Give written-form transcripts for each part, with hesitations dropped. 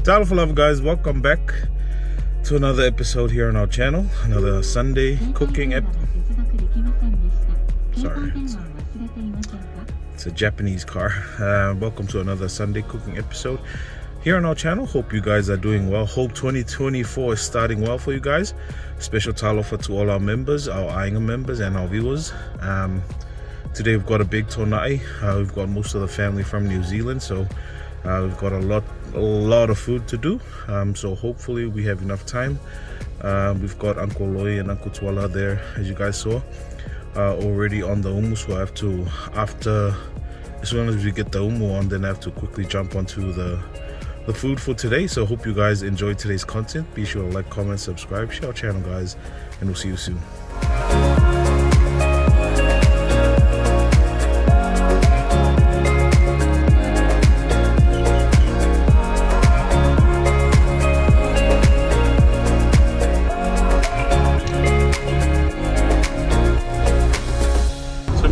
Talofa love guys, welcome back to another episode here on our channel. Another Sunday cooking Sorry, it's a Japanese car. Welcome to another Sunday cooking episode here on our channel. Hope you guys are doing well. Hope 2024 is starting well for you guys. Special talofa to all our members, our Ainga members and our viewers. Today we've got a big toonai. We've got most of the family from New Zealand, so we've got a lot of food to do. So hopefully we have enough time. We've got Uncle Loi and Uncle Tuala there, as you guys saw, already on the umu. So I have to, as soon as we get the umu on, then I have to quickly jump onto the food for today. So hope you guys enjoyed today's content. Be sure to like, comment, subscribe, share our channel guys, and we'll see you soon.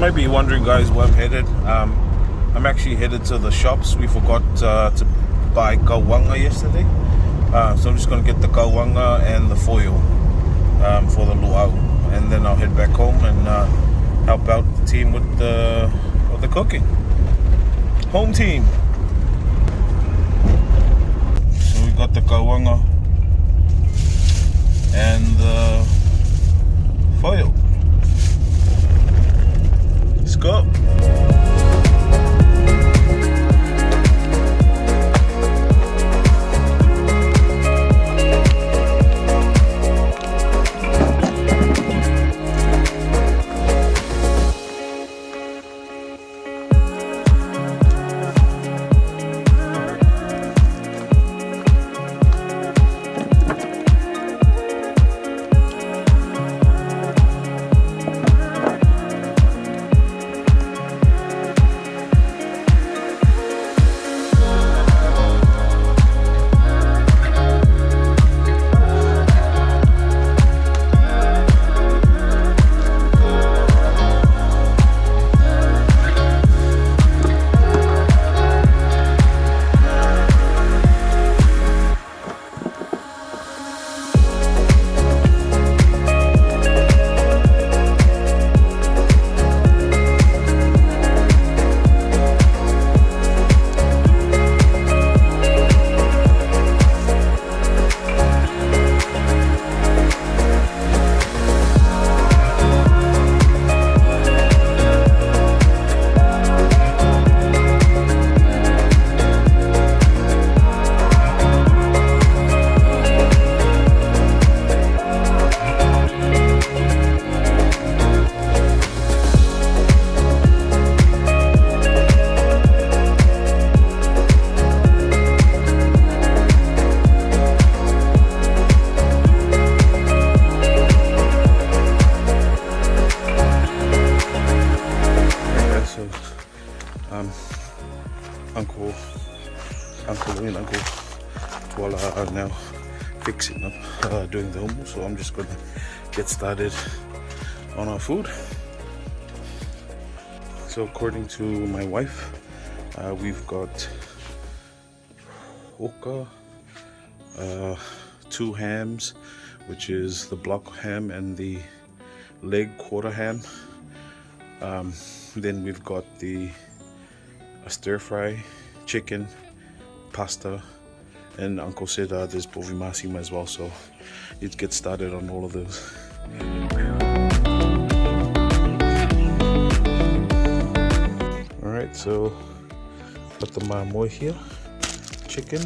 Might be wondering guys where I'm headed. I'm actually headed to the shops. We forgot to buy kauanga yesterday, so I'm just going to get the kauanga and the foil for the luau, and then I'll head back home and help out the team with the cooking. Home team. So we got the kauanga and the foil. Let's go. Uncle Loi and Uncle Tuala are now fixing up doing the umu, so I'm just gonna get started on our food. So according to my wife, we've got oka, 2 hams, which is the block ham and the leg quarter ham. Then we've got a stir fry, chicken, pasta, and Uncle said there's bovi masima as well, so let's get started on all of those. Alright, so got the mamoi here, chicken,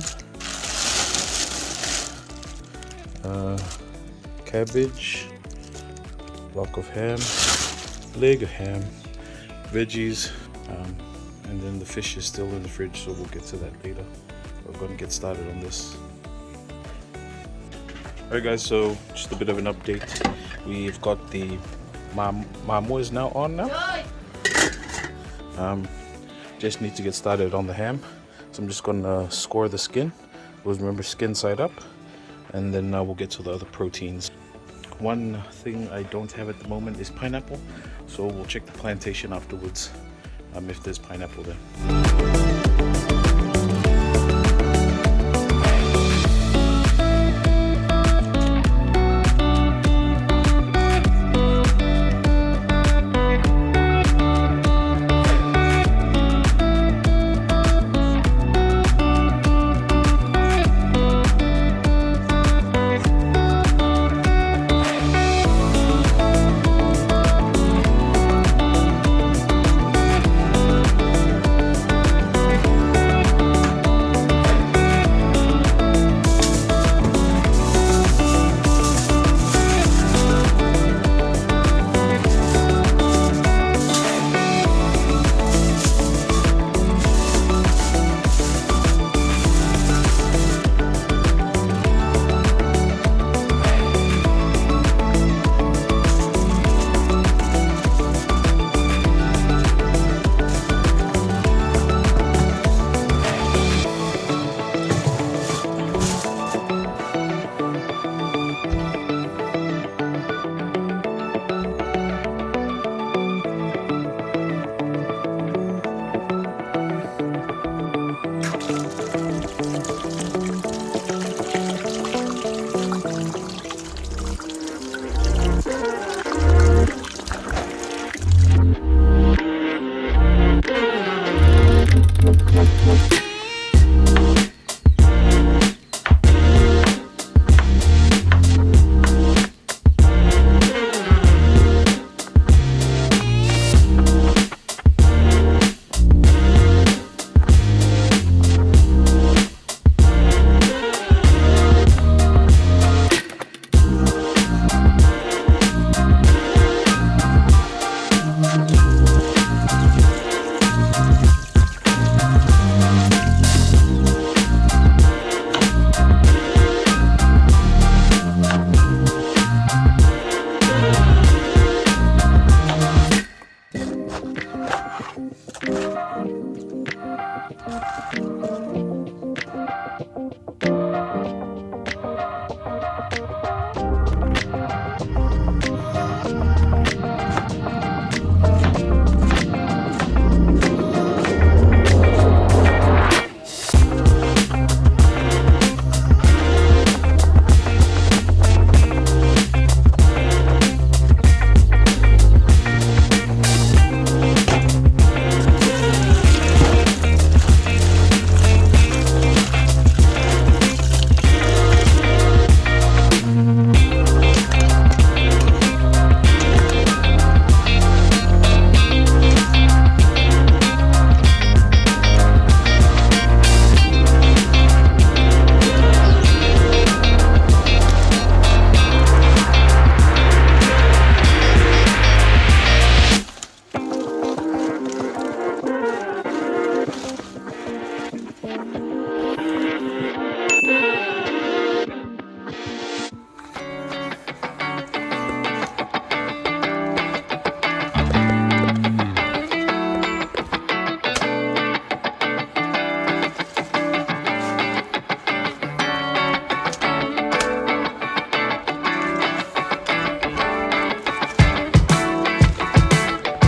cabbage, block of ham, leg of ham, veggies, and then the fish is still in the fridge, so we'll get to that later. We're going to get started on this. Alright guys, so just a bit of an update. We've got the mamoi is now on now. Just need to get started on the ham, so I'm just going to score the skin. Always remember, skin side up, and then we'll get to the other proteins. One thing I don't have at the moment is pineapple, so we'll check the plantation afterwards if there's pineapple there.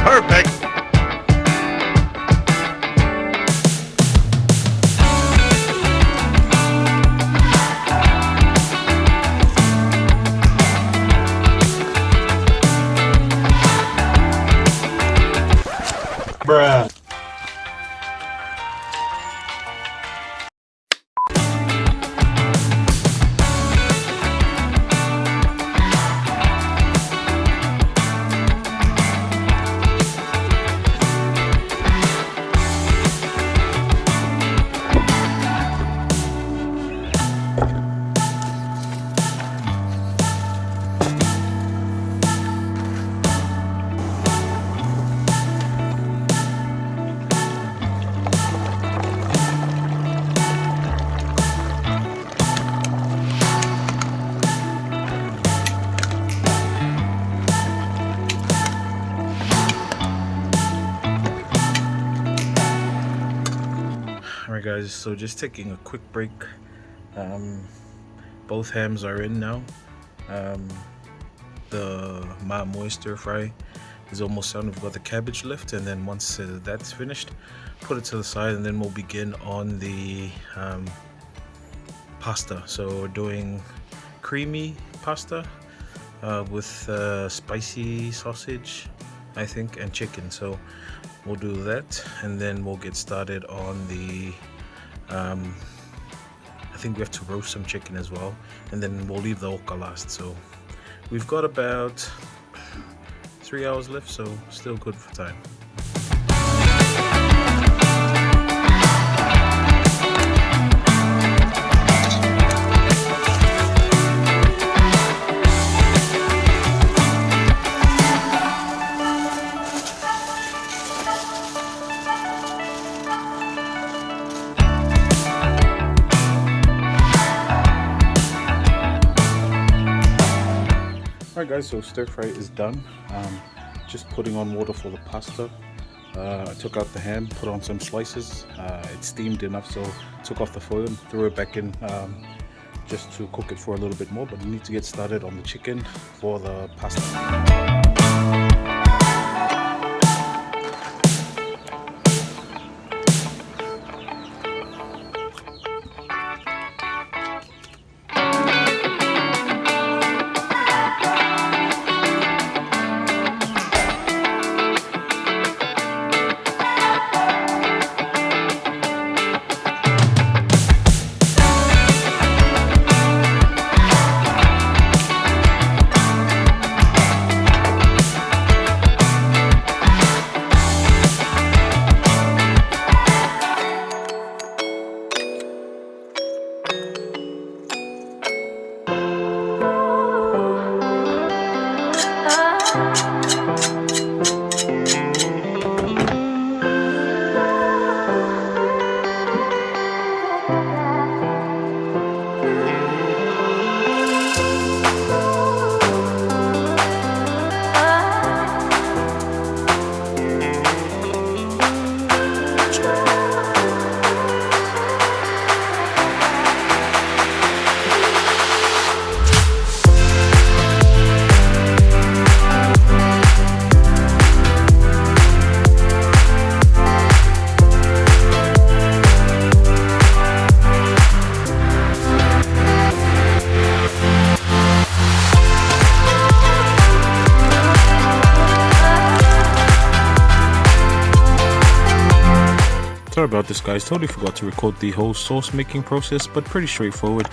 Perfect. Bruh. Alright guys, so just taking a quick break. Both hams are in now. The Ma stir fry is almost done. We've got the cabbage left, and then once that's finished, put it to the side, and then we'll begin on the pasta. So we're doing creamy pasta with spicy sausage, I think, and chicken. So we'll do that, and then we'll get started on the I think we have to roast some chicken as well, and then we'll leave the oka last. So we've got about 3 hours left, so still good for time. Alright guys, so stir fry is done. Just putting on water for the pasta. I took out the ham, put on some slices. It steamed enough, so took off the foil and threw it back in just to cook it for a little bit more. But we need to get started on the chicken for the pasta. Sorry about this, guys. Totally forgot to record the whole sauce making process, but pretty straightforward.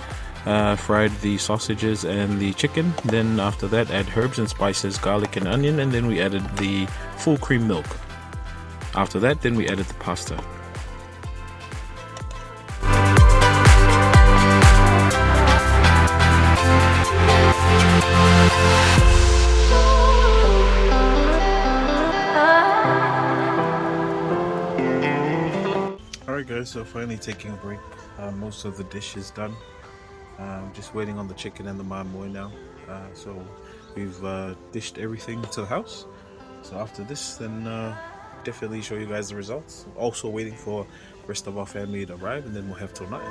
Fried the sausages and the chicken. Then after that, add herbs and spices, garlic and onion, and then we added the full cream milk. After that, then we added the pasta. Alright guys, so finally taking a break. Most of the dish is done. Just waiting on the chicken and the mamoy now. So we've dished everything to the house. So after this, then definitely show you guys the results. Also waiting for the rest of our family to arrive, and then we'll have toonai.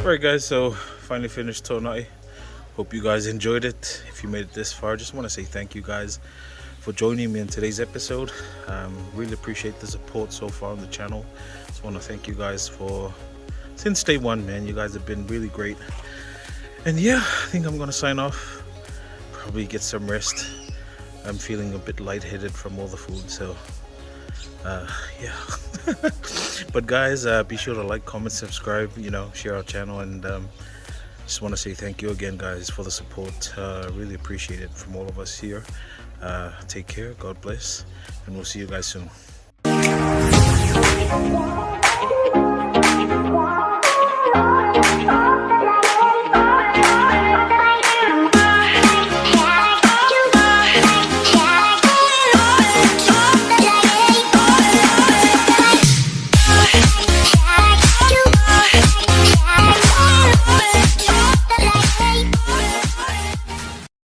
Alright guys, so finally finished toonai. Hope you guys enjoyed it. If you made it this far, just want to say thank you guys for joining me in today's episode. Really appreciate the support so far on the channel. Just want to thank you guys for since day one, man. You guys have been really great. And yeah, I think I'm gonna sign off, probably get some rest. I'm feeling a bit lightheaded from all the food, so yeah. But guys, be sure to like, comment, subscribe, you know, share our channel, and just want to say thank you again guys for the support. Really appreciate it from all of us here. Take care, God bless, and we'll see you guys soon.